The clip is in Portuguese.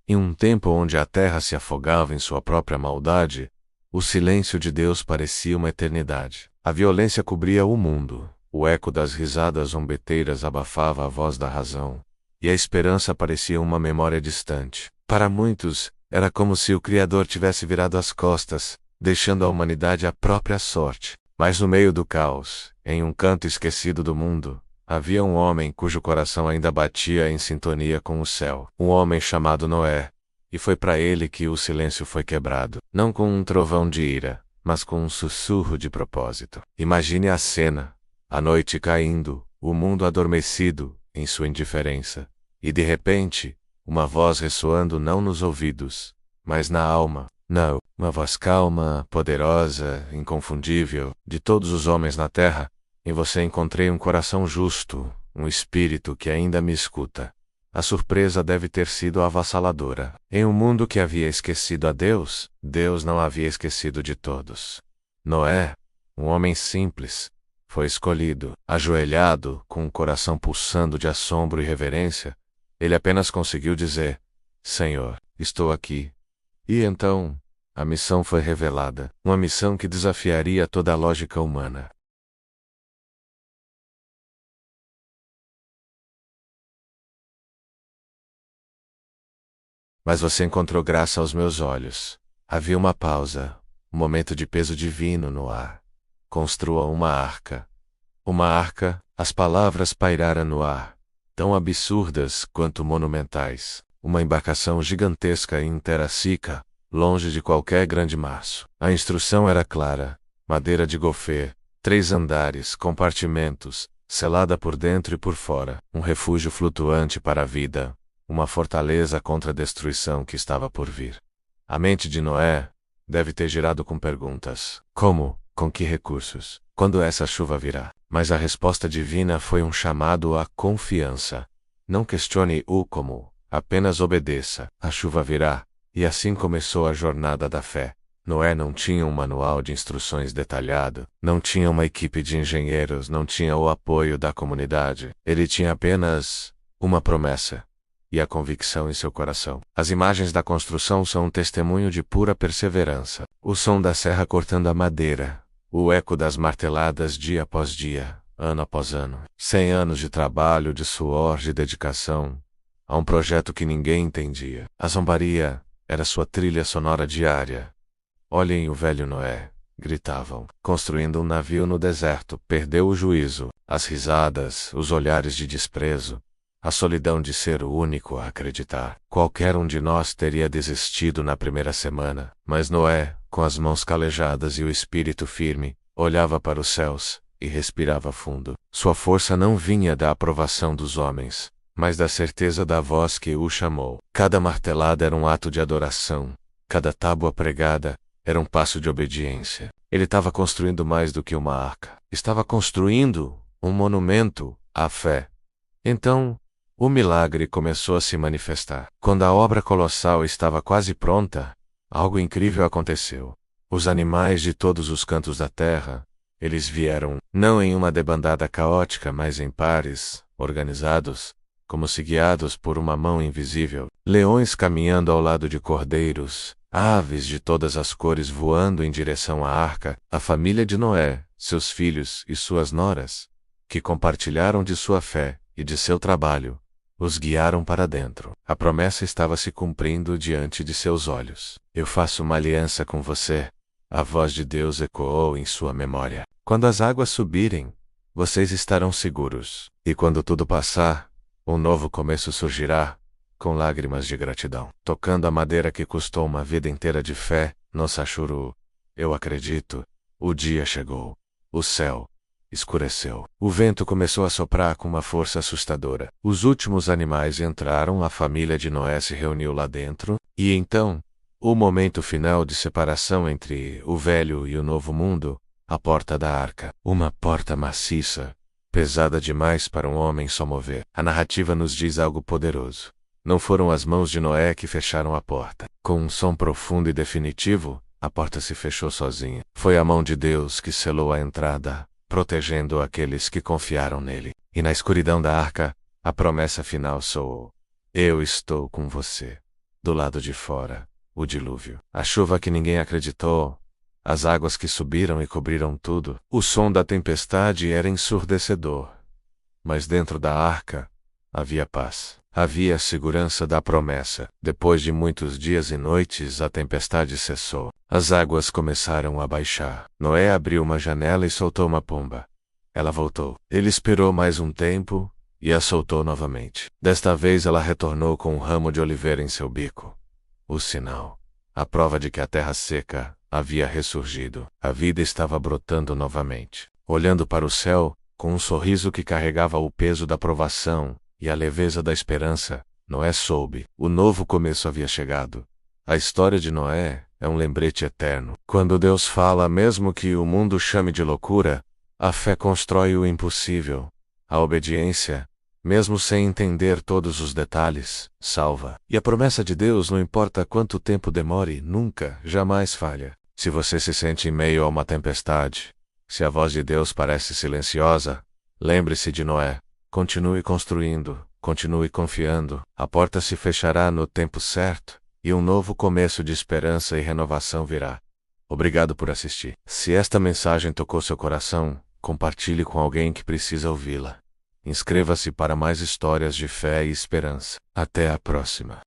Em um tempo onde a terra se afogava em sua própria maldade, o silêncio de Deus parecia uma eternidade. A violência cobria o mundo, o eco das risadas zombeteiras abafava a voz da razão, e a esperança parecia uma memória distante. Para muitos, era como se o Criador tivesse virado as costas, deixando a humanidade à própria sorte. Mas no meio do caos, em um canto esquecido do mundo, havia um homem cujo coração ainda batia em sintonia com o céu. Um homem chamado Noé. E foi para ele que o silêncio foi quebrado. Não com um trovão de ira, mas com um sussurro de propósito. Imagine a cena. A noite caindo, o mundo adormecido, em sua indiferença. E de repente, uma voz ressoando não nos ouvidos, mas na alma. Não, uma voz calma, poderosa, inconfundível, de todos os homens na terra. Em você encontrei um coração justo, um espírito que ainda me escuta. A surpresa deve ter sido avassaladora. Em um mundo que havia esquecido a Deus, Deus não havia esquecido de todos. Noé, um homem simples, foi escolhido. Ajoelhado, com um coração pulsando de assombro e reverência, ele apenas conseguiu dizer: Senhor, estou aqui. E então, a missão foi revelada, uma missão que desafiaria toda a lógica humana. Mas você encontrou graça aos meus olhos. Havia uma pausa, um momento de peso divino no ar. Construa uma arca. Uma arca, as palavras pairaram no ar, tão absurdas quanto monumentais. Uma embarcação gigantesca em terra seca, longe de qualquer grande março. A instrução era clara: madeira de gofê, 3 andares, compartimentos, selada por dentro e por fora, um refúgio flutuante para a vida, uma fortaleza contra a destruição que estava por vir. A mente de Noé deve ter girado com perguntas: como? Com que recursos? Quando essa chuva virá? Mas a resposta divina foi um chamado à confiança. Não questione o como, apenas obedeça. A chuva virá. E assim começou a jornada da fé. Noé não tinha um manual de instruções detalhado, não tinha uma equipe de engenheiros, não tinha o apoio da comunidade. Ele tinha apenas uma promessa e a convicção em seu coração. As imagens da construção são um testemunho de pura perseverança. O som da serra cortando a madeira, o eco das marteladas dia após dia, ano após ano. 100 anos de trabalho, de suor, de dedicação, a um projeto que ninguém entendia. A zombaria era sua trilha sonora diária. Olhem o velho Noé, gritavam. Construindo um navio no deserto, perdeu o juízo. As risadas, os olhares de desprezo, a solidão de ser o único a acreditar. Qualquer um de nós teria desistido na primeira semana, mas Noé, com as mãos calejadas e o espírito firme, olhava para os céus e respirava fundo. Sua força não vinha da aprovação dos homens, mas da certeza da voz que o chamou. Cada martelada era um ato de adoração, cada tábua pregada era um passo de obediência. Ele estava construindo mais do que uma arca. Estava construindo um monumento à fé. Então, o milagre começou a se manifestar. Quando a obra colossal estava quase pronta, algo incrível aconteceu. Os animais de todos os cantos da terra, eles vieram, não em uma debandada caótica, mas em pares, organizados, como se guiados por uma mão invisível. Leões caminhando ao lado de cordeiros, aves de todas as cores voando em direção à arca, a família de Noé, seus filhos e suas noras, que compartilharam de sua fé e de seu trabalho, os guiaram para dentro. A promessa estava se cumprindo diante de seus olhos. Eu faço uma aliança com você. A voz de Deus ecoou em sua memória. Quando as águas subirem, vocês estarão seguros. E quando tudo passar, um novo começo surgirá, com lágrimas de gratidão. Tocando a madeira que custou uma vida inteira de fé, no Sachuru, eu acredito, o dia chegou. O céu escureceu. O vento começou a soprar com uma força assustadora. Os últimos animais entraram, a família de Noé se reuniu lá dentro, e então, o momento final de separação entre o velho e o novo mundo, a porta da arca. Uma porta maciça, pesada demais para um homem só mover. A narrativa nos diz algo poderoso. Não foram as mãos de Noé que fecharam a porta. Com um som profundo e definitivo, a porta se fechou sozinha. Foi a mão de Deus que selou a entrada, protegendo aqueles que confiaram nele. E na escuridão da arca, a promessa final soou: Eu estou com você. Do lado de fora, o dilúvio. A chuva que ninguém acreditou. As águas que subiram e cobriram tudo. O som da tempestade era ensurdecedor. Mas dentro da arca, havia paz. Havia a segurança da promessa. Depois de muitos dias e noites, a tempestade cessou. As águas começaram a baixar. Noé abriu uma janela e soltou uma pomba. Ela voltou. Ele esperou mais um tempo e a soltou novamente. Desta vez ela retornou com um ramo de oliveira em seu bico. O sinal. A prova de que a terra seca havia ressurgido. A vida estava brotando novamente. Olhando para o céu, com um sorriso que carregava o peso da provação e a leveza da esperança, Noé soube. O novo começo havia chegado. A história de Noé é um lembrete eterno. Quando Deus fala, mesmo que o mundo chame de loucura, a fé constrói o impossível. A obediência, mesmo sem entender todos os detalhes, salva. E a promessa de Deus, não importa quanto tempo demore, nunca, jamais falha. Se você se sente em meio a uma tempestade, se a voz de Deus parece silenciosa, lembre-se de Noé. Continue construindo, continue confiando. A porta se fechará no tempo certo, e um novo começo de esperança e renovação virá. Obrigado por assistir. Se esta mensagem tocou seu coração, compartilhe com alguém que precisa ouvi-la. Inscreva-se para mais histórias de fé e esperança. Até a próxima.